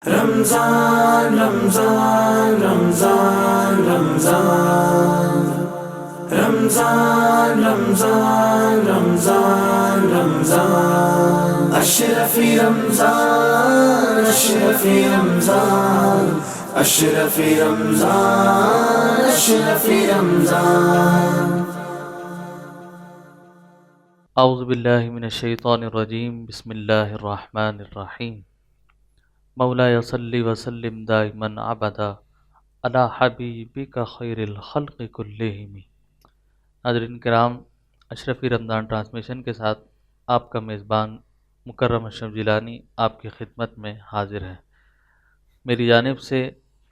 رمضان رمضان رمضان رمضان رمضان رمضان رمضان رمضان اشرف رمضان اشرف رمضان اشرف رمضان اشرف رمضان اعوذ باللہ من الشیطان الرجیم بسم اللہ الرحمن الرحیم مولاي صلی وسلم دائما ابدا علی حبیبک خیر الخلق کلہم۔ ناظرین کرام، اشرفی رمضان ٹرانسمیشن کے ساتھ آپ کا میزبان مکرم اشرف جیلانی آپ کی خدمت میں حاضر ہے۔ میری جانب سے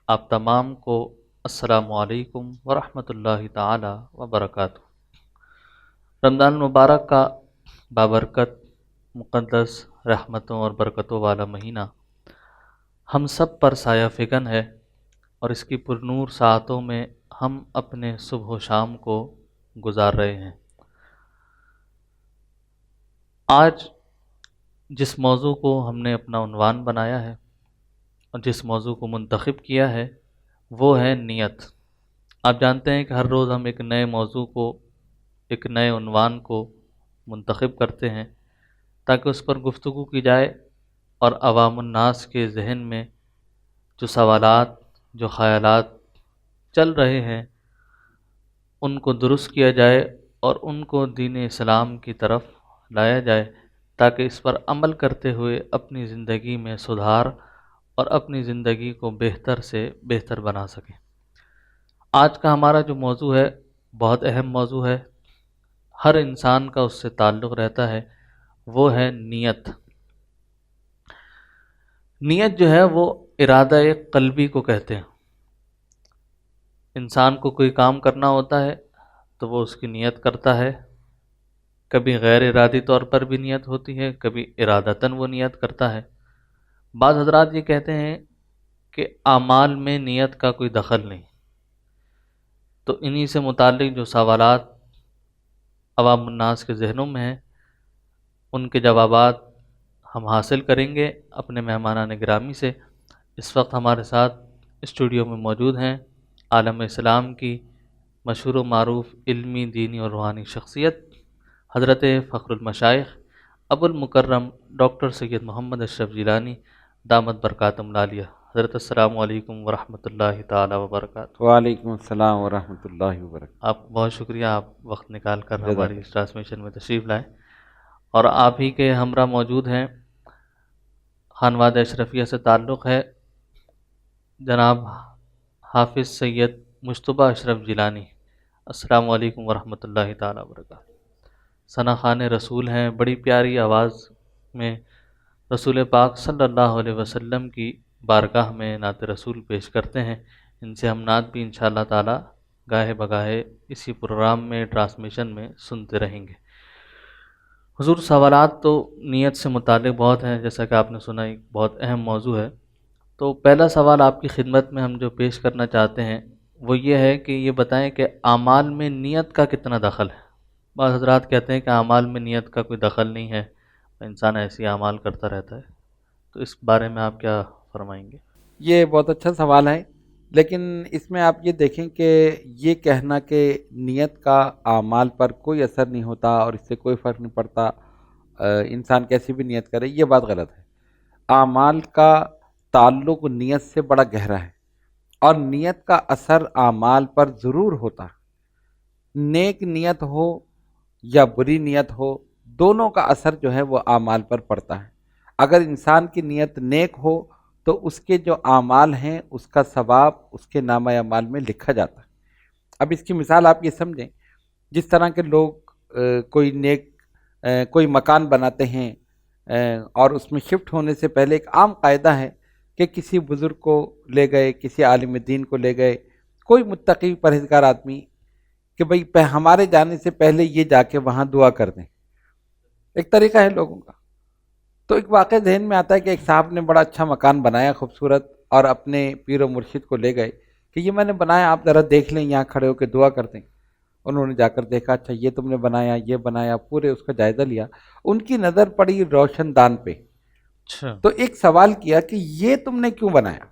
آپ تمام کو السلام علیکم ورحمۃ اللہ تعالی وبرکاتہ۔ رمضان المبارک کا بابرکت، مقدس، رحمتوں اور برکتوں والا مہینہ ہم سب پر سایہ فکن ہے، اور اس کی پرنور ساعتوں میں ہم اپنے صبح و شام کو گزار رہے ہیں۔ آج جس موضوع کو ہم نے اپنا عنوان بنایا ہے اور جس موضوع کو منتخب کیا ہے وہ ہے نیت۔ آپ جانتے ہیں کہ ہر روز ہم ایک نئے موضوع کو، ایک نئے عنوان کو منتخب کرتے ہیں تاکہ اس پر گفتگو کی جائے اور عوام الناس کے ذہن میں جو سوالات، جو خیالات چل رہے ہیں ان کو درست کیا جائے اور ان کو دین اسلام کی طرف لایا جائے تاکہ اس پر عمل کرتے ہوئے اپنی زندگی میں سدھار اور اپنی زندگی کو بہتر سے بہتر بنا سکیں۔ آج کا ہمارا جو موضوع ہے بہت اہم موضوع ہے، ہر انسان کا اس سے تعلق رہتا ہے، وہ ہے نیت۔ نیت جو ہے وہ ارادہ قلبی کو کہتے ہیں۔ انسان کو کوئی کام کرنا ہوتا ہے تو وہ اس کی نیت کرتا ہے، کبھی غیر ارادی طور پر بھی نیت ہوتی ہے، کبھی ارادتاً وہ نیت کرتا ہے۔ بعض حضرات یہ کہتے ہیں کہ اعمال میں نیت کا کوئی دخل نہیں۔ تو انہی سے متعلق جو سوالات عوام الناس کے ذہنوں میں ہیں ان کے جوابات ہم حاصل کریں گے اپنے مہمانان گرامی سے۔ اس وقت ہمارے ساتھ اسٹوڈیو میں موجود ہیں عالم اسلام کی مشہور و معروف علمی، دینی اور روحانی شخصیت حضرت فخر المشائخ ابو المکرم ڈاکٹر سید محمد اشرف جیلانی دامت برکاتہم العالیہ۔ حضرت السلام علیکم ورحمۃ اللہ تعالی وبرکاتہ۔ وعلیکم السلام ورحمۃ اللہ وبرکاتہ۔ آپ بہت شکریہ، آپ وقت نکال کر ہماری اس ٹرانسمیشن میں تشریف لائیں، اور آپ ہی کے ہمراہ موجود ہیں، خانواد اشرفیہ سے تعلق ہے جناب حافظ سید مجتبیٰ اشرف جیلانی۔ السلام علیکم ورحمۃ اللہ تعالی وبرکاتہ۔ ثنا خوان رسول ہیں، بڑی پیاری آواز میں رسول پاک صلی اللہ علیہ وسلم کی بارگاہ میں نعت رسول پیش کرتے ہیں۔ ان سے ہم نعت بھی انشاءاللہ تعالی گاہے بگاہے اسی پروگرام میں، ٹرانسمیشن میں سنتے رہیں گے۔ حضور، سوالات تو نیت سے متعلق بہت ہیں، جیسا کہ آپ نے سنا ایک بہت اہم موضوع ہے۔ تو پہلا سوال آپ کی خدمت میں ہم جو پیش کرنا چاہتے ہیں وہ یہ ہے کہ یہ بتائیں کہ اعمال میں نیت کا کتنا دخل ہے؟ بعض حضرات کہتے ہیں کہ اعمال میں نیت کا کوئی دخل نہیں ہے، انسان ایسی اعمال کرتا رہتا ہے، تو اس بارے میں آپ کیا فرمائیں گے؟ یہ بہت اچھا سوال ہے، لیکن اس میں آپ یہ دیکھیں کہ یہ کہنا کہ نیت کا اعمال پر کوئی اثر نہیں ہوتا اور اس سے کوئی فرق نہیں پڑتا، انسان کیسی بھی نیت کرے، یہ بات غلط ہے۔ اعمال کا تعلق نیت سے بڑا گہرا ہے، اور نیت کا اثر اعمال پر ضرور ہوتا ہے۔ نیک نیت ہو یا بری نیت ہو، دونوں کا اثر جو ہے وہ اعمال پر پڑتا ہے۔ اگر انسان کی نیت نیک ہو تو اس کے جو اعمال ہیں اس کا ثواب اس کے نامہ اعمال میں لکھا جاتا ہے۔ اب اس کی مثال آپ یہ سمجھیں، جس طرح کے لوگ کوئی مکان بناتے ہیں اور اس میں شفٹ ہونے سے پہلے ایک عام قاعدہ ہے کہ کسی بزرگ کو لے گئے، کسی عالم دین کو لے گئے، کوئی متقی پرہیزگار آدمی، کہ بھئی ہمارے جانے سے پہلے یہ جا کے وہاں دعا کر دیں۔ ایک طریقہ ہے لوگوں کا۔ تو ایک واقعہ ذہن میں آتا ہے کہ ایک صاحب نے بڑا اچھا مکان بنایا خوبصورت، اور اپنے پیر و مرشد کو لے گئے کہ یہ میں نے بنایا، آپ ذرا دیکھ لیں، یہاں کھڑے ہو کے دعا کر دیں۔ انہوں نے جا کر دیکھا، اچھا یہ تم نے بنایا، یہ بنایا، پورے اس کا جائزہ لیا۔ ان کی نظر پڑی روشن دان پہ، اچھا. تو ایک سوال کیا کہ یہ تم نے کیوں بنایا.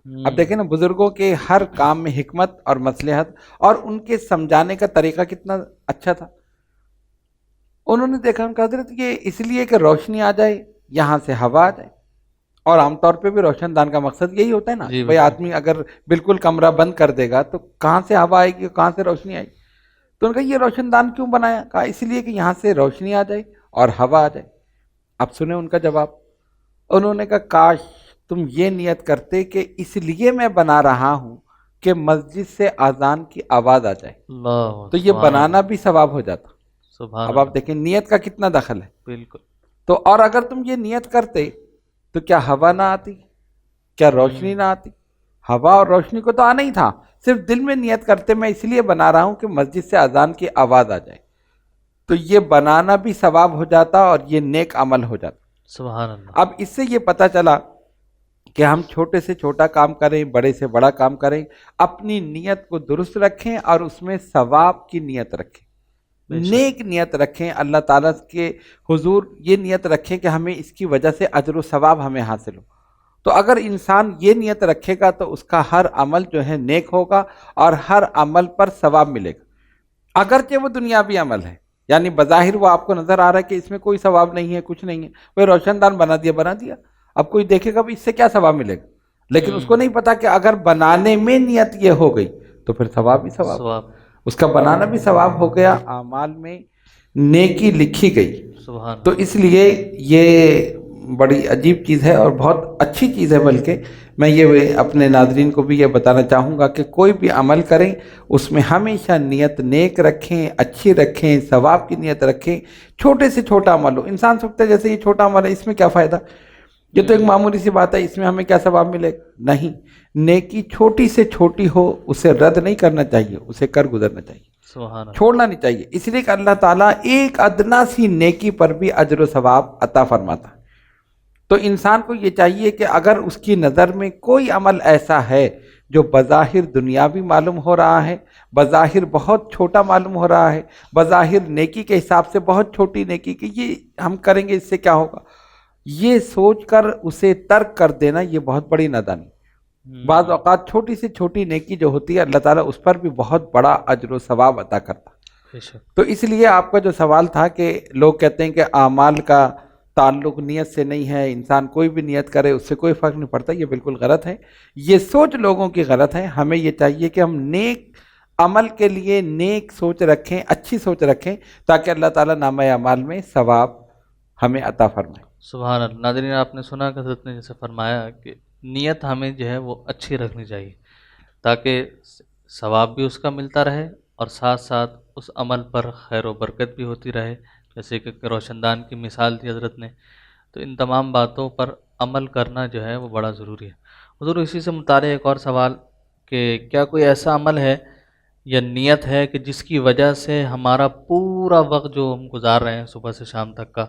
اب دیکھیں نا بزرگوں کے ہر کام میں حکمت اور مصلحت اور ان کے سمجھانے کا طریقہ کتنا اچھا تھا. انہوں نے دیکھا ان کا حضرت یہ اس لیے کہ روشنی آ جائے، یہاں سے ہوا آ جائے، اور عام طور پہ بھی روشن دان کا مقصد یہی ہوتا ہے نا. جی بھائی بالکل. آدمی اگر بالکل کمرہ بند کر دے گا تو کہاں سے ہوا آئے گی، کہاں سے روشنی آئے گی. تو ان کا یہ روشن دان کیوں بنایا؟ کہا اس لیے کہ یہاں سے روشنی آ جائے اور ہوا آ جائے. اب سنیں ان کا جواب. انہوں نے کہا کاش تم یہ نیت کرتے کہ اس لیے میں بنا رہا ہوں کہ مسجد سے اذان کی آواز آ جائے، اللہ. تو یہ بنانا بھی ثواب ہو جاتا. سبحان اب آپ اللہ. دیکھیں نیت کا کتنا دخل ہے. بالکل. تو اور اگر تم یہ نیت کرتے تو کیا ہوا نہ آتی، کیا روشنی نہ آتی؟ ہوا اور روشنی کو تو آنا ہی تھا، صرف دل میں نیت کرتے میں اس لیے بنا رہا ہوں کہ مسجد سے اذان کی آواز آ جائے، تو یہ بنانا بھی ثواب ہو جاتا اور یہ نیک عمل ہو جاتا. سبحان اللہ. اب اس سے یہ پتہ چلا کہ ہم چھوٹے سے چھوٹا کام کریں، بڑے سے بڑا کام کریں، اپنی نیت کو درست رکھیں اور اس میں ثواب کی نیت رکھیں، بے شک. نیک نیت رکھیں، اللہ تعالیٰ کے حضور یہ نیت رکھیں کہ ہمیں اس کی وجہ سے اجر و ثواب ہمیں حاصل ہو. تو اگر انسان یہ نیت رکھے گا تو اس کا ہر عمل جو ہے نیک ہوگا اور ہر عمل پر ثواب ملے گا، اگرچہ وہ دنیاوی عمل ہے. یعنی بظاہر وہ آپ کو نظر آ رہا ہے کہ اس میں کوئی ثواب نہیں ہے، کچھ نہیں ہے، وہ روشن دان بنا دیا. اب کوئی دیکھے گا اس سے کیا ثواب ملے گا، لیکن اس کو نہیں پتا کہ اگر بنانے میں نیت یہ ہو گئی تو پھر ثواب ہی ثواب، ثواب. اس کا بنانا بھی ثواب ہو گیا، اعمال میں نیکی لکھی گئی. سبحان تو اللہ. اس لیے یہ بڑی عجیب چیز ہے اور بہت اچھی چیز ہے. بلکہ میں یہ اپنے ناظرین کو بھی یہ بتانا چاہوں گا کہ کوئی بھی عمل کریں اس میں ہمیشہ نیت نیک رکھیں، اچھی رکھیں، ثواب کی نیت رکھیں. چھوٹے سے چھوٹا عمل ہو، انسان سوچتا ہے جیسے یہ چھوٹا عمل ہے اس میں کیا فائدہ، یہ تو ایک معمولی سی بات ہے، اس میں ہمیں کیا ثواب ملے گا. نہیں، نیکی چھوٹی سے چھوٹی ہو اسے رد نہیں کرنا چاہیے، اسے کر گزرنا چاہیے، سبحان اللہ. چھوڑنا نہیں چاہیے. اس لیے کہ اللہ تعالیٰ ایک ادنا سی نیکی پر بھی اجر و ثواب عطا فرماتا ہے. تو انسان کو یہ چاہیے کہ اگر اس کی نظر میں کوئی عمل ایسا ہے جو بظاہر دنیاوی معلوم ہو رہا ہے، بظاہر بہت چھوٹا معلوم ہو رہا ہے، بظاہر نیکی کے حساب سے بہت چھوٹی نیکی کہ یہ ہم کریں گے اس سے کیا ہوگا، یہ سوچ کر اسے ترک کر دینا یہ بہت بڑی نادانی. بعض اوقات چھوٹی سے چھوٹی نیکی جو ہوتی ہے اللہ تعالیٰ اس پر بھی بہت بڑا اجر و ثواب عطا کرتا. بے شک. تو اس لیے آپ کا جو سوال تھا کہ لوگ کہتے ہیں کہ اعمال کا تعلق نیت سے نہیں ہے، انسان کوئی بھی نیت کرے اس سے کوئی فرق نہیں پڑتا، یہ بالکل غلط ہے. یہ سوچ لوگوں کی غلط ہے. ہمیں یہ چاہیے کہ ہم نیک عمل کے لیے نیک سوچ رکھیں، اچھی سوچ رکھیں، تاکہ اللہ تعالیٰ نامہ اعمال میں ثواب ہمیں عطا فرمائے. سبحان اللہ. ناظرین آپ نے سنا کہ حضرت نے جیسے فرمایا کہ نیت ہمیں جو ہے وہ اچھی رکھنی چاہیے تاکہ ثواب بھی اس کا ملتا رہے اور ساتھ ساتھ اس عمل پر خیر و برکت بھی ہوتی رہے. جیسے کہ روشن دان کی مثال دی حضرت نے. تو ان تمام باتوں پر عمل کرنا جو ہے وہ بڑا ضروری ہے. حضور اسی سے متعلق ایک اور سوال کہ کیا کوئی ایسا عمل ہے یا نیت ہے کہ جس کی وجہ سے ہمارا پورا وقت جو ہم گزار رہے ہیں صبح سے شام تک کا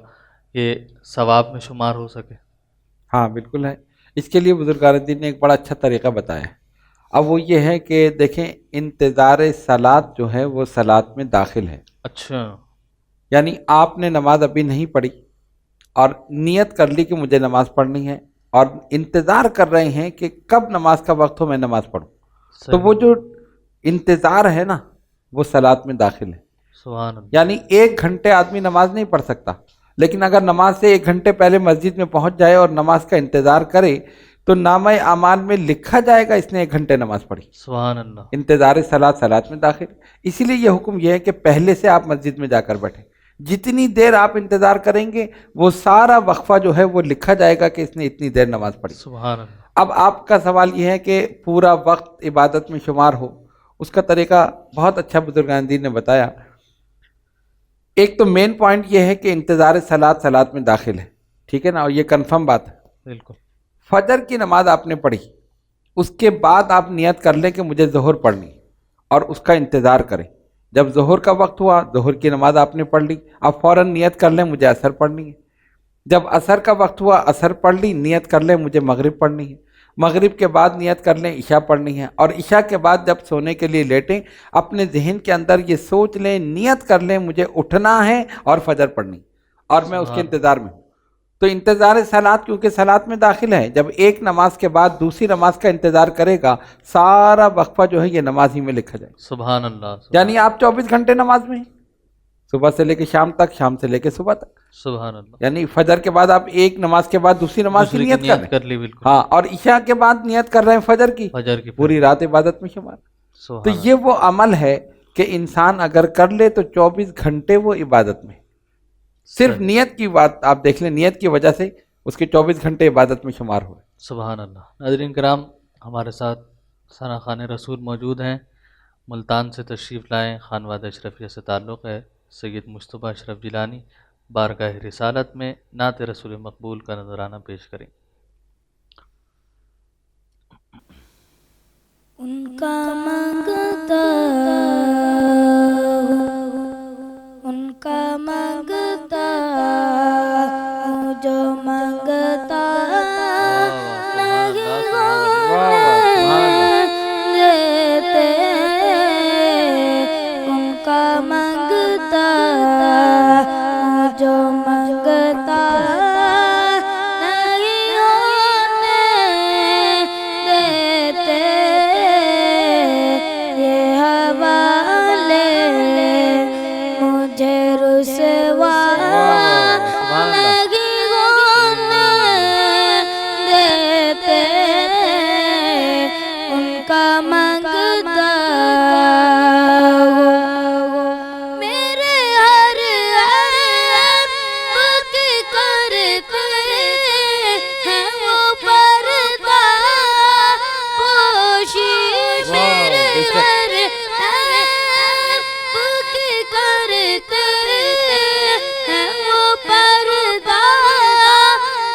یہ ثواب میں شمار ہو سکے؟ ہاں بالکل ہے. اس کے لیے بزرگان دین نے ایک بڑا اچھا طریقہ بتایا ہے. اب وہ یہ ہے کہ دیکھیں انتظار صلاۃ جو ہے وہ صلاۃ میں داخل ہے. اچھا. یعنی آپ نے نماز ابھی نہیں پڑھی اور نیت کر لی کہ مجھے نماز پڑھنی ہے اور انتظار کر رہے ہیں کہ کب نماز کا وقت ہو میں نماز پڑھوں. تو وہ جو انتظار ہے نا وہ صلاۃ میں داخل ہے. سبحان اللہ. یعنی 1 گھنٹے آدمی نماز نہیں پڑھ سکتا، لیکن اگر نماز سے 1 گھنٹے پہلے مسجد میں پہنچ جائے اور نماز کا انتظار کرے تو نامہ اعمال میں لکھا جائے گا اس نے 1 گھنٹے نماز پڑھی. سبحان اللہ. انتظار صلاۃ میں داخل. اسی لیے یہ حکم یہ ہے کہ پہلے سے آپ مسجد میں جا کر بیٹھیں. جتنی دیر آپ انتظار کریں گے وہ سارا وقفہ جو ہے وہ لکھا جائے گا کہ اس نے اتنی دیر نماز پڑھی. سبحان اللہ. اب آپ کا سوال یہ ہے کہ پورا وقت عبادت میں شمار ہو. اس کا طریقہ بہت اچھا بزرگان دین نے بتایا. ایک تو مین پوائنٹ یہ ہے کہ انتظار صلاۃ میں داخل ہے، ٹھیک ہے نا، اور یہ کنفرم بات ہے. بالکل. فجر کی نماز آپ نے پڑھی، اس کے بعد آپ نیت کر لیں کہ مجھے ظہر پڑھنی اور اس کا انتظار کریں. جب ظہر کا وقت ہوا ظہر کی نماز آپ نے پڑھ لی، اب فوراً نیت کر لیں مجھے عصر پڑھنی ہے. جب عصر کا وقت ہوا عصر پڑھ لی، نیت کر لیں مجھے مغرب پڑھنی ہے. مغرب کے بعد نیت کر لیں عشاء پڑھنی ہے. اور عشاء کے بعد جب سونے کے لیے لیٹیں اپنے ذہن کے اندر یہ سوچ لیں، نیت کر لیں مجھے اٹھنا ہے اور فجر پڑھنی اور میں اس کے انتظار میں ہوں. تو انتظار صلات کیونکہ صلات میں داخل ہے، جب ایک نماز کے بعد دوسری نماز کا انتظار کرے گا سارا وقفہ جو ہے یہ نماز ہی میں لکھا جائے گا۔ سبحان اللہ، یعنی آپ 24 گھنٹے نماز میں ہیں، صبح سے لے کے شام تک، شام سے لے کے صبح تک، سبحان اللہ، یعنی فجر کے بعد آپ ایک نماز کے بعد دوسری نماز کی دوسری نیت کر رہے کر ہیں، لی، بالکل ہاں، اور عشاء کے بعد نیت کر رہے ہیں فجر کی، فجر کی پوری رات عبادت میں شمار۔ سبحان تو یہ وہ عمل ہے کہ انسان اگر کر لے تو 24 گھنٹے وہ عبادت میں، صرف صحیح۔ نیت کی بات آپ دیکھ لیں، نیت کی وجہ سے اس کے 24 گھنٹے عبادت میں شمار ہوئے۔ سبحان اللہ۔ ناظرین کرام، ہمارے ساتھ ثنا خان رسول موجود ہیں، ملتان سے تشریف لائے، خانوادہ اشرفیہ سے تعلق ہے، سید مصطفیٰ اشرف جیلانی بارگاہ رسالت میں نعت رسول مقبول کا نذرانہ پیش کریں۔ ان کا مانگتا ان کا مانگتا جو مانگتا نہیں دیتے، ان کا مانگتا جو مانگتا نہیں ہونے دیتے، یہ حوالے مجھے رسوا نہیں ہونے دیتے، ان کا مانگتا میرے ہر عیب کی کرتے ہیں وہ پردہ پوشی، میرے ہر عیب کی کرتے ہیں وہ پردہ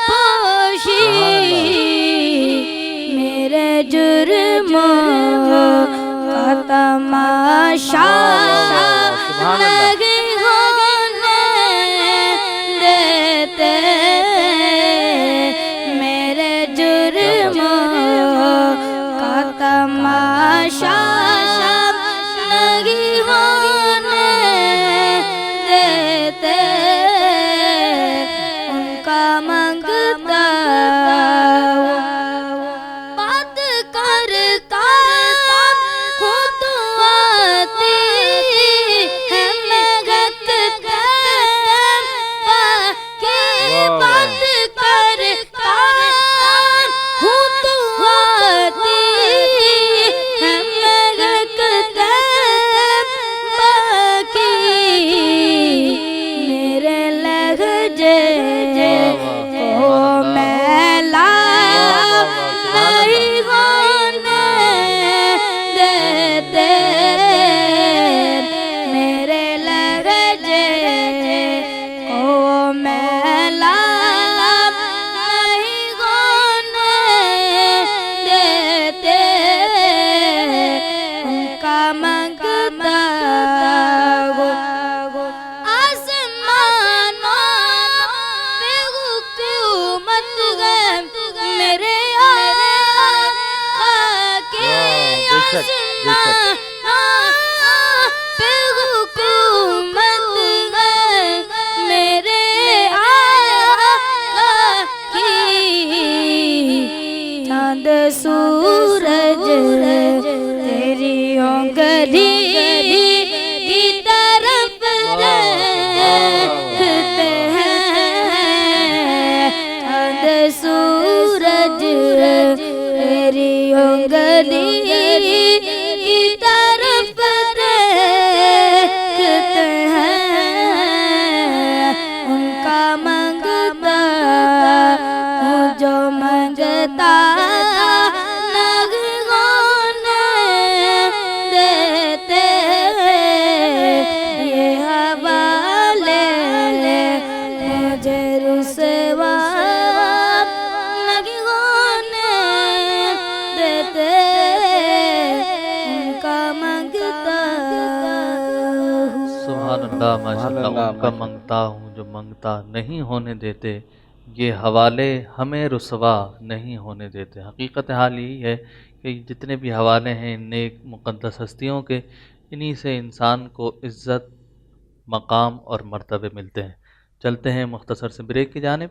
پوشی، میرے جرموں کا تماشا نہیں ہونے دیتے، میرے جرموں کا تماشا نہیں ہونے دیتے، ان کا مانگتا بات کرتا ہوں تو آتی ہے مہکتے پاکی، بات کرتا ہوں تو آتی ہے مہکتے پاکی، میرے لہجے کو میلا نہیں ہونے دیتے، میرے لہجے کو میلا نہیں ہونے دیتے، ان کا مانگتا آسمانوں پہ حکومت ہے میرے آقا کی، آسمانوں پہ حکومت ہے میرے آقا کی، چاند سورج تیری انگلی کی طرف دیکھتے ہیں، چاند سورج تیری انگلی کی طرف دیکھتے ہیں، ان کا مانگتا ہوں جو مانگتا نہیں ہونے دیتے، یہ حوالے مجھے رسوا نہیں ہونے دیتے، ان کا مانگتا ہوں۔ سبحان اللہ، ماشاء اللہ، ان کا منگتا ہوں جو منگتا نہیں ہونے دیتے، یہ حوالے ہمیں رسوا نہیں ہونے دیتے۔ حقیقت حال یہی ہے کہ جتنے بھی حوالے ہیں نیک مقدس ہستیوں کے، انہی سے انسان کو عزت، مقام اور مرتبے ملتے ہیں۔ چلتے ہیں مختصر سے بریک کی جانب،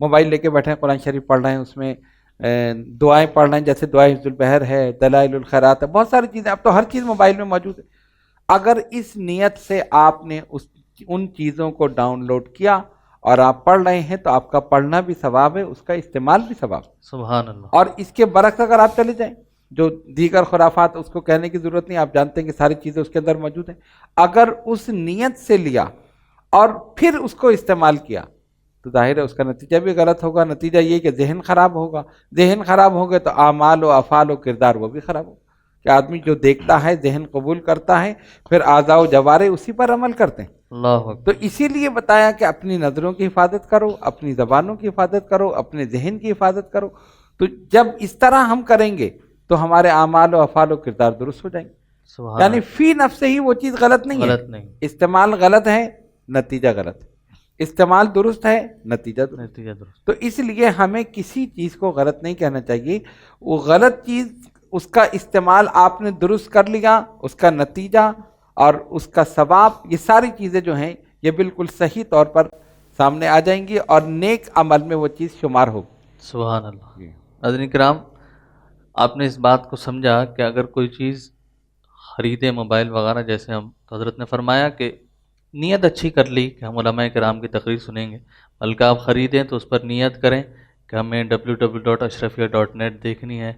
موبائل لے کے بیٹھے ہیں، قرآن شریف پڑھ رہے ہیں، اس میں دعائیں پڑھ رہے ہیں، جیسے دعائے حفظ البحر ہے، دلائل الخیرات ہے، بہت ساری چیزیں، اب تو ہر چیز موبائل میں موجود ہے. اگر اس نیت سے آپ نے ان چیزوں کو ڈاؤن لوڈ کیا اور آپ پڑھ رہے ہیں تو آپ کا پڑھنا بھی ثواب ہے، اس کا استعمال بھی ثواب ہے. سبحان اللہ. اور اس کے برعکس اگر آپ چلے جائیں، جو دیگر خرافات، اس کو کہنے کی ضرورت نہیں، آپ جانتے ہیں کہ ساری چیزیں اس کے اندر موجود ہیں. اگر اس نیت سے لیا اور پھر اس کو استعمال کیا تو ظاہر ہے اس کا نتیجہ بھی غلط ہوگا. نتیجہ یہ کہ ذہن خراب ہوگا، ذہن خراب ہو گئے تو اعمال و افعال و کردار وہ بھی خراب ہوگا. کہ آدمی جو دیکھتا ہے ذہن قبول کرتا ہے، پھر اعضاء و جوارے اسی پر عمل کرتے ہیں. اللہ اکبر. تو اسی لیے بتایا کہ اپنی نظروں کی حفاظت کرو، اپنی زبانوں کی حفاظت کرو، اپنے ذہن کی حفاظت کرو. تو جب اس طرح ہم کریں گے تو ہمارے اعمال و افعال و کردار درست ہو جائیں گے. سبحان یعنی فی نفس ہی وہ چیز غلط نہیں ہے. غلط نہیں. استعمال غلط ہے، نتیجہ غلط ہے. استعمال درست ہے، نتیجہ درست. نتیجہ درست. تو اس لیے ہمیں کسی چیز کو غلط نہیں کہنا چاہیے. وہ غلط چیز، اس کا استعمال آپ نے درست کر لیا، اس کا نتیجہ اور اس کا ثواب، یہ ساری چیزیں جو ہیں یہ بالکل صحیح طور پر سامنے آ جائیں گی اور نیک عمل میں وہ چیز شمار ہوگی. سبحان اللہ. ناظرین کرام، آپ نے اس بات کو سمجھا کہ اگر کوئی چیز خریدے، موبائل وغیرہ، جیسے ہم تو حضرت نے فرمایا کہ نیت اچھی کر لی کہ ہم علماء کرام کی تقریر سنیں گے، بلکہ آپ خریدیں تو اس پر نیت کریں کہ ہمیں www.ashrafia.net دیکھنی ہے،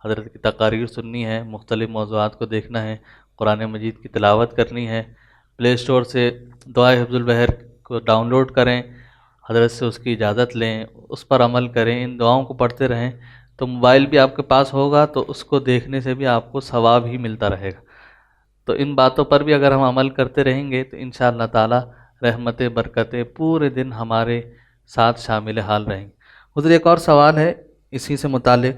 حضرت کی تقاریر سننی ہے، مختلف موضوعات کو دیکھنا ہے، قرآن مجید کی تلاوت کرنی ہے. پلے اسٹور سے دعائے حفظ البحر کو ڈاؤن لوڈ کریں، حضرت سے اس کی اجازت لیں، اس پر عمل کریں، ان دعاؤں کو پڑھتے رہیں تو موبائل بھی آپ کے پاس ہوگا تو اس کو دیکھنے سے بھی آپ کو ثواب ہی ملتا رہے گا. تو ان باتوں پر بھی اگر ہم عمل کرتے رہیں گے تو انشاءاللہ تعالی رحمتیں، برکتیں پورے دن ہمارے ساتھ شامل حال رہیں گے. حضور ایک اور سوال ہے اسی سے متعلق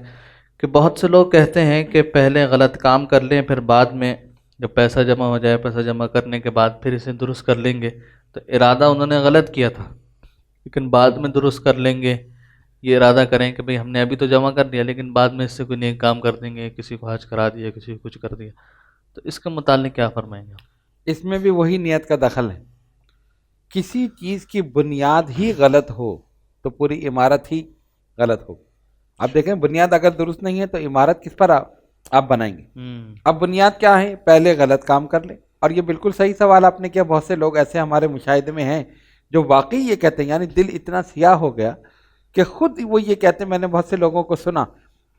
کہ بہت سے لوگ کہتے ہیں کہ پہلے غلط کام کر لیں، پھر بعد میں جب پیسہ جمع ہو جائے، پیسہ جمع کرنے کے بعد پھر اسے درست کر لیں گے. تو ارادہ انہوں نے غلط کیا تھا لیکن بعد میں درست کر لیں گے. یہ ارادہ کریں کہ بھئی ہم نے ابھی تو جمع کر دیا لیکن بعد میں اس سے کوئی نیک کام کر دیں گے، کسی کو حج کرا دیا، کسی کو کچھ کر دیا. تو اس کے متعلق کیا فرمائیں گے؟ اس میں بھی وہی نیت کا دخل ہے. کسی چیز کی بنیاد ہی غلط ہو تو پوری عمارت ہی غلط ہو. آپ دیکھیں بنیاد اگر درست نہیں ہے تو عمارت کس پر آپ بنائیں گے؟ اب بنیاد کیا ہے؟ پہلے غلط کام کر لیں. اور یہ بالکل صحیح سوال آپ نے کیا. بہت سے لوگ ایسے ہمارے مشاہدے میں ہیں جو واقعی یہ کہتے ہیں، یعنی دل اتنا سیاہ ہو گیا کہ خود وہ یہ کہتے ہیں. میں نے بہت سے لوگوں کو سنا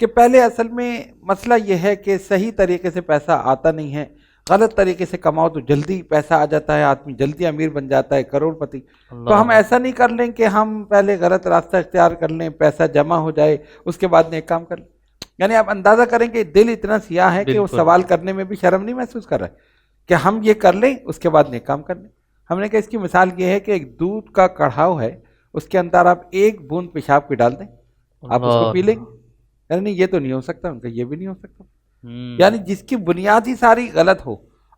کہ پہلے اصل میں مسئلہ یہ ہے کہ صحیح طریقے سے پیسہ آتا نہیں ہے، غلط طریقے سے کماؤ تو جلدی پیسہ آ جاتا ہے، آدمی جلدی امیر بن جاتا ہے، کروڑ پتی. تو ہم ایسا نہیں کر لیں کہ ہم پہلے غلط راستہ اختیار کر لیں، پیسہ جمع ہو جائے، اس کے بعد نیک کام کر لیں. یعنی آپ اندازہ کریں کہ دل اتنا سیاہ ہے کہ وہ سوال کرنے میں بھی شرم نہیں محسوس کر رہا ہے کہ ہم یہ کر لیں اس کے بعد نیک کام کر لیں. ہم نے کہا اس کی مثال یہ ہے کہ ایک دودھ کا کڑھاؤ ہے، اس کے اندر آپ ایک بوند پیشاب کی ڈال دیں، آپ اس کو پی لیں گے؟ یعنی یہ تو نہیں ہو سکتا. ان کا یہ بھی نہیں ہو سکتا. یعنی جس کی بنیاد ہی ساری غلط ہو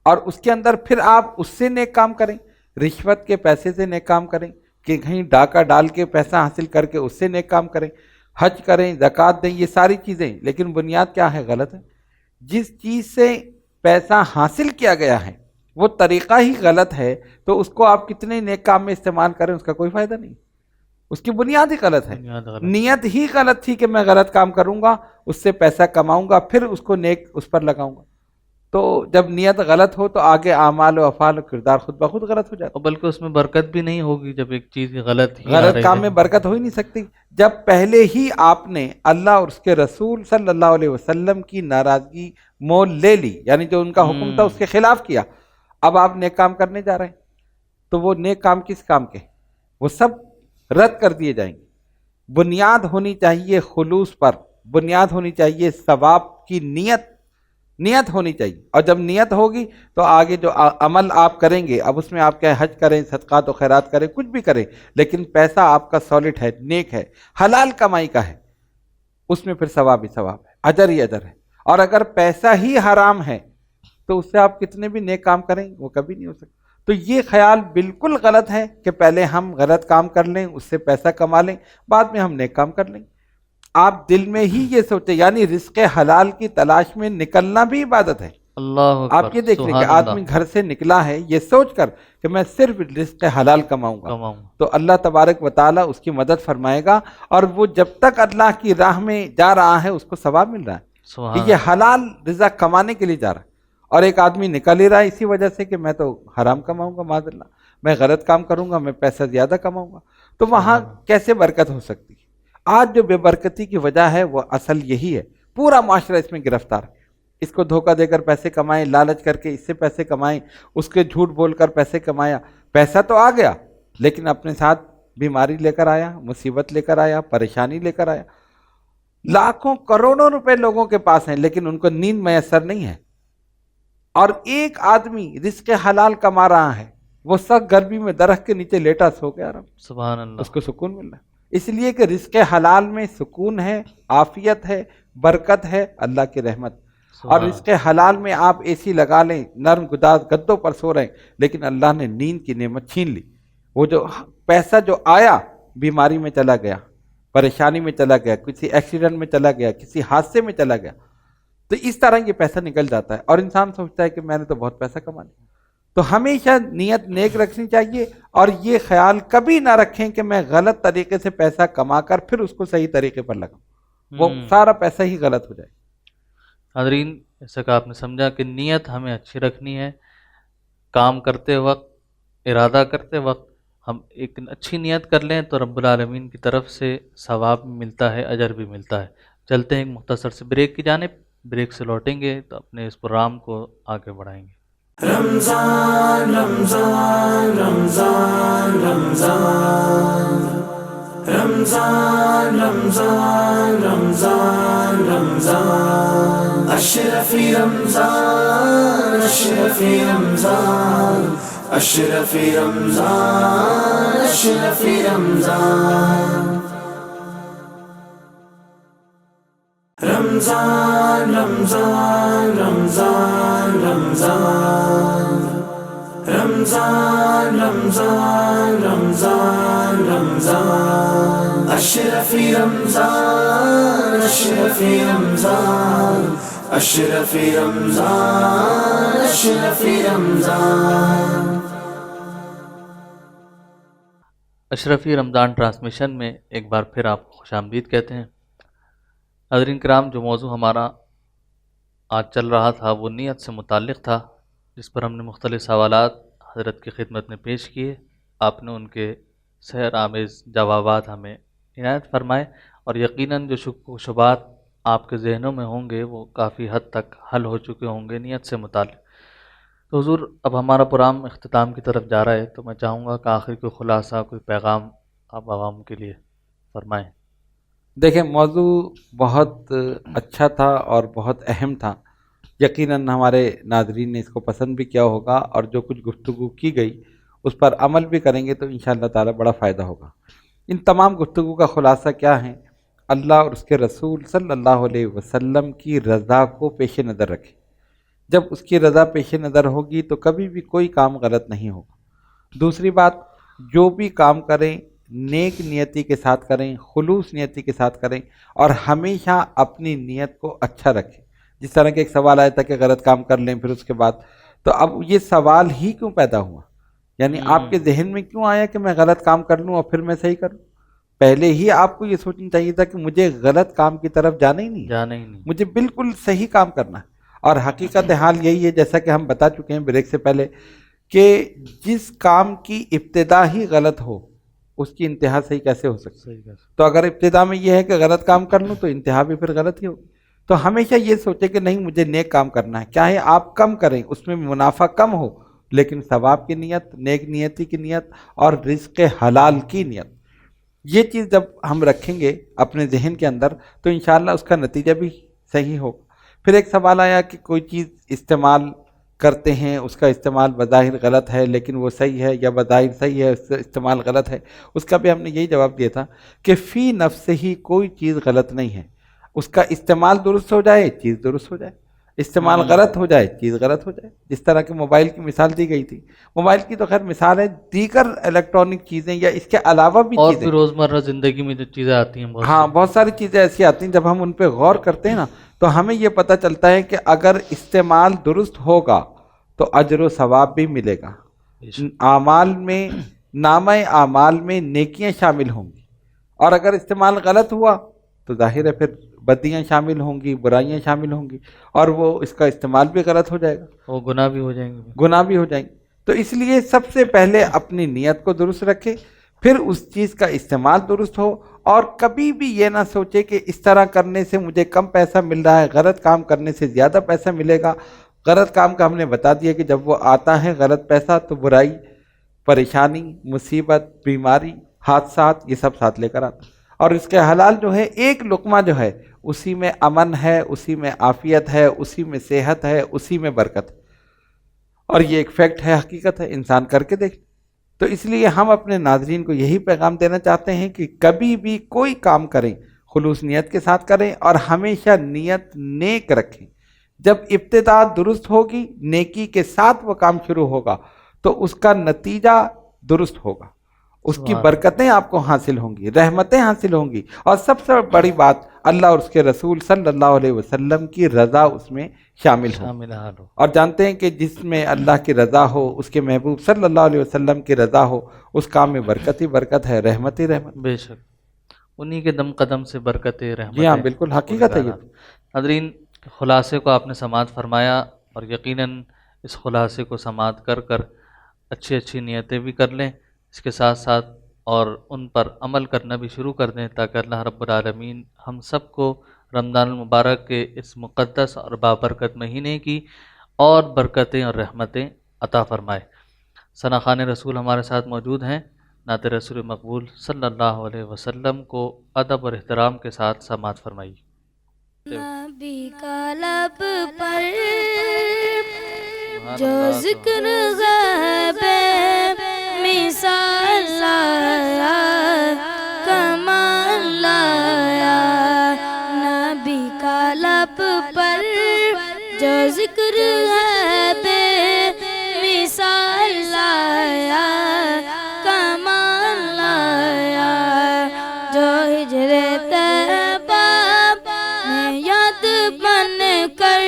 اور اس کے اندر پھر آپ اس سے نیک کام کریں، رشوت کے پیسے سے نیک کام کریں، کہ کہیں ڈاکہ ڈال کے پیسہ حاصل کر کے اس سے نیک کام کریں، حج کریں، زکوٰۃ دیں، یہ ساری چیزیں، لیکن بنیاد کیا ہے؟ غلط ہے. جس چیز سے پیسہ حاصل کیا گیا ہے وہ طریقہ ہی غلط ہے تو اس کو آپ کتنے نیک کام میں استعمال کریں اس کا کوئی فائدہ نہیں. اس کی بنیاد ہی غلط ہے. نیت ہی غلط تھی کہ میں غلط کام کروں گا، اس سے پیسہ کماؤں گا، پھر اس کو نیک اس پر لگاؤں گا. تو جب نیت غلط ہو تو آگے اعمال و افعال و کردار خود بخود غلط ہو جاتا ہے. بلکہ اس میں برکت بھی نہیں ہوگی جب ایک چیز غلط کام میں برکت ہو ہی نہیں سکتی. جب پہلے ہی آپ نے اللہ اور اس کے رسول صلی اللہ علیہ وسلم کی ناراضگی مول لے لی، یعنی جو ان کا حکم تھا اس کے خلاف کیا، اب آپ نیک کام کرنے جا رہے ہیں تو وہ نیک کام کس کام کے؟ وہ سب رد کر دیے جائیں گے. بنیاد ہونی چاہیے خلوص پر، بنیاد ہونی چاہیے ثواب کی نیت ہونی چاہیے. اور جب نیت ہوگی تو آگے جو عمل آپ کریں گے، اب اس میں آپ کیا حج کریں، صدقات و خیرات کریں، کچھ بھی کریں، لیکن پیسہ آپ کا سالڈ ہے، نیک ہے، حلال کمائی کا ہے، اس میں پھر ثواب ہی ثواب ہے، اجر ہی اجر ہے. اور اگر پیسہ ہی حرام ہے تو اس سے آپ کتنے بھی نیک کام کریں وہ کبھی نہیں ہو سکتا. تو یہ خیال بالکل غلط ہے کہ پہلے ہم غلط کام کر لیں، اس سے پیسہ کما لیں، بعد میں ہم نیک کام کر لیں. آپ دل میں ہی یہ سوچیں، یعنی رزق حلال کی تلاش میں نکلنا بھی عبادت ہے. اللہ آپ اکبر، یہ دیکھ لیں کہ سبحان آدمی اللہ، گھر سے نکلا ہے یہ سوچ کر کہ میں صرف رزق حلال کماؤں گا، کماؤں، تو اللہ تبارک و تعالیٰ اس کی مدد فرمائے گا، اور وہ جب تک اللہ کی راہ میں جا رہا ہے اس کو ثواب مل رہا ہے کہ سبحان یہ اللہ، حلال رزق کمانے کے لیے جا رہا ہے۔ اور ایک آدمی نکل ہی رہا ہے اسی وجہ سے کہ میں تو حرام کماؤں گا، معاذ اللہ میں غلط کام کروں گا، میں پیسہ زیادہ کماؤں گا، تو وہاں سبحان اللہ، کیسے برکت ہو سکتی ہے؟ آج جو بے برکتی کی وجہ ہے وہ اصل یہی ہے، پورا معاشرہ اس میں گرفتار ہے۔ اس کو دھوکہ دے کر پیسے کمائیں، لالچ کر کے اس سے پیسے کمائیں، اس کے جھوٹ بول کر پیسے کمایا، پیسہ تو آ گیا لیکن اپنے ساتھ بیماری لے کر آیا، مصیبت لے کر آیا، پریشانی لے کر آیا۔ لاکھوں کروڑوں روپے لوگوں کے پاس ہیں لیکن ان کو نیند میسر نہیں ہے، اور ایک آدمی رزق حلال کما رہا ہے، وہ سخت گرمی میں درخت کے نیچے لیٹا سو گیا آرام، سبحان اس اللہ، کو سکون مل رہا ہے، اس لیے کہ رزق حلال میں سکون ہے، عافیت ہے، برکت ہے، اللہ کی رحمت۔ اور سبحان رزق حلال میں آپ اے سی لگا لیں، نرم گداز گدوں پر سو رہے ہیں، لیکن اللہ نے نیند کی نعمت چھین لی۔ وہ جو پیسہ جو آیا بیماری میں چلا گیا، پریشانی میں چلا گیا، کسی ایکسیڈنٹ میں چلا گیا، کسی حادثے میں چلا گیا، تو اس طرح یہ پیسہ نکل جاتا ہے، اور انسان سوچتا ہے کہ میں نے تو بہت پیسہ کما لیا۔ تو ہمیشہ نیت نیک رکھنی چاہیے، اور یہ خیال کبھی نہ رکھیں کہ میں غلط طریقے سے پیسہ کما کر پھر اس کو صحیح طریقے پر لگاؤں، وہ سارا پیسہ ہی غلط ہو جائے۔ حاضرین، جیسا کہ آپ نے سمجھا کہ نیت ہمیں اچھی رکھنی ہے، کام کرتے وقت، ارادہ کرتے وقت ہم ایک اچھی نیت کر لیں تو رب العالمین کی طرف سے ثواب بھی ملتا ہے، اجر بھی ملتا ہے۔ چلتے ہیں ایک مختصر سے بریک کی جانب، بریک سے لوٹیں گے تو اپنے اس پروگرام کو آگے بڑھائیں گے۔ رمضان رمضان رمضان رمضان رمضان رمضان رمضان رمضان اشرفی رمضان اشرفی رمضان اشرفی رمضان اشرفی رمضان رمضان رمضان رمضان رمضان رمضان رمضان رمضان رمضان اشرفی رمضان اشرفی رمضان اشرفی رمضان اشرفی رمضان اشرفی رمضان ٹرانسمیشن میں ایک بار پھر آپ کو خوش آمدید کہتے ہیں۔ ناظرین کرام، جو موضوع ہمارا آج چل رہا تھا وہ نیت سے متعلق تھا، جس پر ہم نے مختلف سوالات حضرت کی خدمت میں پیش کیے، آپ نے ان کے سحر آمیز جوابات ہمیں عنایت فرمائے، اور یقیناً جو شک و شبہات آپ کے ذہنوں میں ہوں گے وہ کافی حد تک حل ہو چکے ہوں گے نیت سے متعلق۔ تو حضور، اب ہمارا پروگرام اختتام کی طرف جا رہا ہے، تو میں چاہوں گا کہ آخر کوئی خلاصہ، کوئی پیغام آپ عوام کے لیے فرمائیں۔ دیکھیں، موضوع بہت اچھا تھا اور بہت اہم تھا، یقیناً ہمارے ناظرین نے اس کو پسند بھی کیا ہوگا، اور جو کچھ گفتگو کی گئی اس پر عمل بھی کریں گے تو انشاءاللہ تعالی بڑا فائدہ ہوگا۔ ان تمام گفتگو کا خلاصہ کیا ہے؟ اللہ اور اس کے رسول صلی اللہ علیہ وسلم کی رضا کو پیش نظر رکھیں۔ جب اس کی رضا پیش نظر ہوگی تو کبھی بھی کوئی کام غلط نہیں ہوگا۔ دوسری بات، جو بھی کام کریں نیک نیتی کے ساتھ کریں، خلوص نیتی کے ساتھ کریں، اور ہمیشہ اپنی نیت کو اچھا رکھیں۔ جس طرح کہ ایک سوال آیا تھا کہ غلط کام کر لیں پھر اس کے بعد، تو اب یہ سوال ہی کیوں پیدا ہوا؟ یعنی آپ کے ذہن میں کیوں آیا کہ میں غلط کام کر لوں اور پھر میں صحیح کروں؟ پہلے ہی آپ کو یہ سوچنا چاہیے تھا کہ مجھے غلط کام کی طرف جانا ہی نہیں، مجھے بالکل صحیح کام کرنا ہے۔ اور حقیقت حال یہی ہے، جیسا کہ ہم بتا چکے ہیں بریک سے پہلے، کہ جس کام کی ابتدا ہی غلط ہو اس کی انتہا صحیح کیسے ہو سکتی ہے؟ تو اگر ابتدا میں یہ ہے کہ غلط کام کر لوں تو انتہا بھی پھر غلط ہی ہوگی۔ تو ہمیشہ یہ سوچیں کہ نہیں، مجھے نیک کام کرنا ہے، چاہے آپ کم کریں، اس میں منافع کم ہو، لیکن ثواب کی نیت، نیک نیتی کی نیت، اور رزق حلال کی نیت، یہ چیز جب ہم رکھیں گے اپنے ذہن کے اندر تو انشاءاللہ اس کا نتیجہ بھی صحیح ہوگا۔ پھر ایک سوال آیا کہ کوئی چیز استعمال کرتے ہیں، اس کا استعمال بظاہر غلط ہے لیکن وہ صحیح ہے، یا بظاہر صحیح ہے اس کا استعمال غلط ہے۔ اس کا بھی ہم نے یہی جواب دیا تھا کہ فی نفس ہی کوئی چیز غلط نہیں ہے، اس کا استعمال درست ہو جائے چیز درست ہو جائے۔ استعمال غلط ہو جائے چیز غلط ہو جائے. جس طرح کہ موبائل کی مثال دی گئی تھی، موبائل کی تو خیر مثال ہے، دیگر الیکٹرانک چیزیں یا اس کے علاوہ بھی اور چیزیں، بھی روزمرہ زندگی میں جو چیزیں آتی ہیں بہت ہاں بہت ساری چیزیں ایسی آتی ہیں جب ہم ان پہ غور کرتے ہیں نا تو ہمیں یہ پتہ چلتا ہے کہ اگر استعمال درست ہوگا تو اجر و ثواب بھی ملے گا. اعمال میں، نامہ اعمال میں نیکیاں شامل ہوں گی، اور اگر استعمال غلط ہوا تو ظاہر ہے پھر بدیاں شامل ہوں گی، برائیاں شامل ہوں گی، اور وہ اس کا استعمال بھی غلط ہو جائے گا، وہ گناہ بھی ہو جائیں گے. گناہ بھی ہو جائیں گے. تو اس لیے سب سے پہلے اپنی نیت کو درست رکھے، پھر اس چیز کا استعمال درست ہو، اور کبھی بھی یہ نہ سوچے کہ اس طرح کرنے سے مجھے کم پیسہ مل رہا ہے، غلط کام کرنے سے زیادہ پیسہ ملے گا. غلط کام کا ہم نے بتا دیا کہ جب وہ آتا ہے غلط پیسہ تو برائی، پریشانی، مصیبت، بیماری، حادثات، یہ سب ساتھ لے کر آتا. اور اس کے حلال جو ہے ایک لقمہ جو ہے اسی میں امن ہے، اسی میں عافیت ہے، اسی میں صحت ہے، اسی میں برکت ہے. اور یہ ایک فیکٹ ہے، حقیقت ہے، انسان کر کے دیکھ. تو اس لیے ہم اپنے ناظرین کو یہی پیغام دینا چاہتے ہیں کہ کبھی بھی کوئی کام کریں خلوص نیت کے ساتھ کریں، اور ہمیشہ نیت نیک رکھیں. جب ابتدا درست ہوگی، نیکی کے ساتھ وہ کام شروع ہوگا تو اس کا نتیجہ درست ہوگا، اس کی برکتیں آپ کو حاصل ہوں گی، رحمتیں حاصل ہوں گی، اور سب سے بڑی بات اللہ اور اس کے رسول صلی اللہ علیہ وسلم کی رضا اس میں شامل ہو. اور جانتے ہیں کہ جس میں اللہ کی رضا ہو، اس کے محبوب صلی اللہ علیہ وسلم کی رضا ہو، اس کام میں برکت ہی برکت ہے، رحمت ہی رحمت. بے شک انہی کے دم قدم سے برکت رحمت. جی ہاں بالکل حقیقت ہے یہ. ناظرین، خلاصے کو آپ نے سماعت فرمایا، اور یقیناً اس خلاصے کو سماعت کر کر اچھی اچھی نیتیں بھی کر لیں، اس کے ساتھ ساتھ اور ان پر عمل کرنا بھی شروع کر دیں، تاکہ اللہ رب العالمین ہم سب کو رمضان المبارک کے اس مقدس اور بابرکت مہینے کی اور برکتیں اور رحمتیں عطا فرمائے. ثنا خوان رسول ہمارے ساتھ موجود ہیں، نعت رسول مقبول صلی اللہ علیہ وسلم کو ادب اور احترام کے ساتھ سماعت فرمائیے. نبی کا لب پر جو ذکر غیب مثال لایا، کمال لایا. نبی کا لب پر جو ذکر غیب مثال لایا، کمال لایا. جو ہجر طیبہ میں یاد بن کر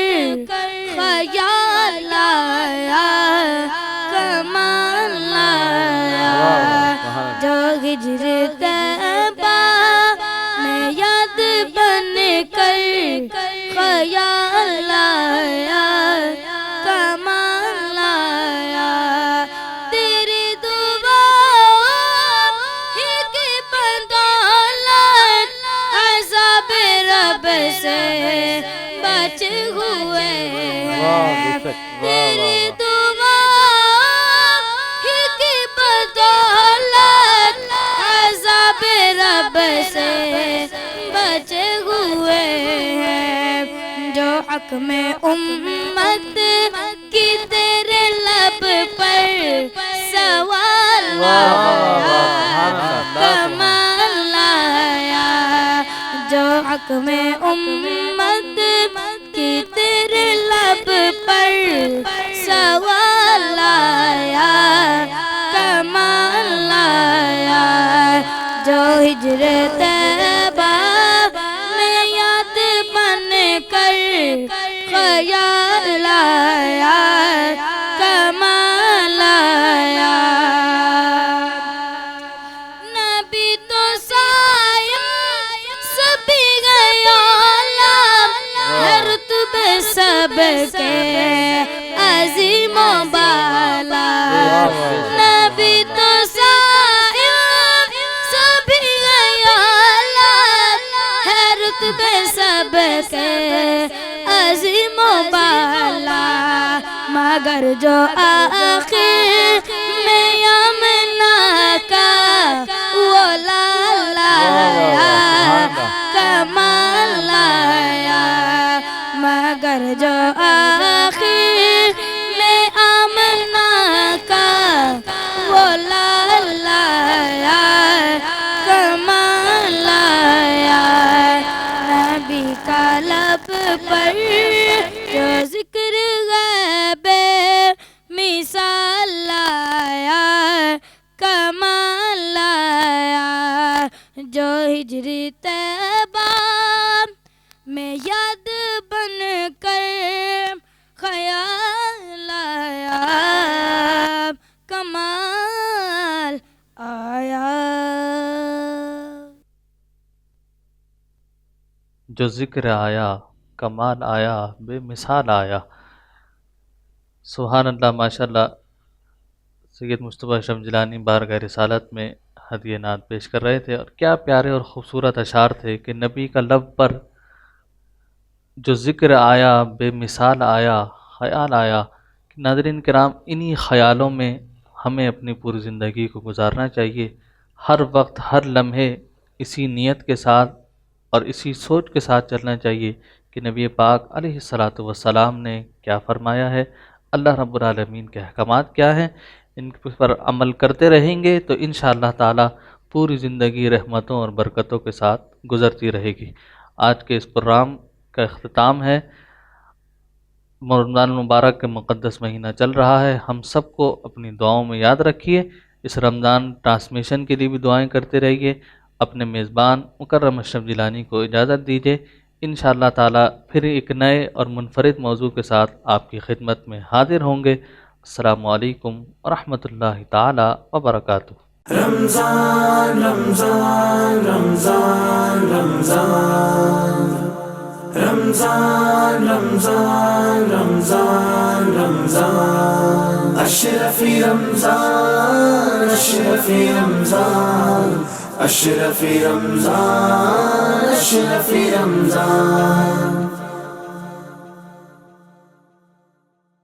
خیال لایا، کمال لایا. جو ہجر طیبہ میں یاد بن کر خیال لایا، کمال لایا. تیری دعا ہی کی بدولت عذاب رب سے بچ ہوئے ہیں. تیری دعا ہی کی بدولت عذاب رب سے بچ ہوئے ہیں. جو حق میں امت کی تیرے لب پر سوال لایا، کمال لایا. جو حق میں امت کی تیرے لب پر سوال لایا، کمال لایا. جو ہجر طیبہ میں یاد بن کر خیال لایا، کمال لایا. نبی تو سایہ سبھی گیا ہے، رتبے سب کے عظیم و بالا. نبی تو سایہ سبھی گیا ہے، رتبے سب کے عظیم و بالا. مگر جو آخر میں یمنا کا وہ لال لایا، کمال لایا. مگر جو آخر میں آمنا کا وہ لال لایا، کمال لایا. نبی کا لب پر جو جو ذکر آیا کمال آیا بے مثال آیا۔ سبحان اللہ، ماشاء اللہ۔ سید مصطفیٰ اشرف جیلانی بارگاہ رسالت میں ہدیہ نعت پیش کر رہے تھے، اور کیا پیارے اور خوبصورت اشعار تھے کہ نبی کا لب پر جو ذکر آیا بے مثال آیا، خیال آیا۔ ناظرین کرام، انہی خیالوں میں ہمیں اپنی پوری زندگی کو گزارنا چاہیے، ہر وقت ہر لمحے اسی نیت کے ساتھ اور اسی سوچ کے ساتھ چلنا چاہیے کہ نبی پاک علیہ الصلاۃ والسلام نے کیا فرمایا ہے، اللہ رب العالمین کے احکامات کیا ہیں، ان پر عمل کرتے رہیں گے تو انشاءاللہ تعالی پوری زندگی رحمتوں اور برکتوں کے ساتھ گزرتی رہے گی۔ آج کے اس پروگرام کا اختتام ہے۔ رمضان المبارک کے مقدس مہینہ چل رہا ہے، ہم سب کو اپنی دعاؤں میں یاد رکھیے۔ اس رمضان ٹرانسمیشن کے لیے بھی دعائیں کرتے رہیے۔ اپنے میزبان مکرم اشرف جیلانی کو اجازت دیجیے، انشاءاللہ تعالی پھر ایک نئے اور منفرد موضوع کے ساتھ آپ کی خدمت میں حاضر ہوں گے۔ السلام علیکم ورحمۃ اللہ تعالی وبرکاتہ۔ رمضان رمضان رمضان رمضان رمضان رمضان رمضان رمضان اشرفی رمضان اشرفی رمضان اشرفی رمضان اشرفی رمضان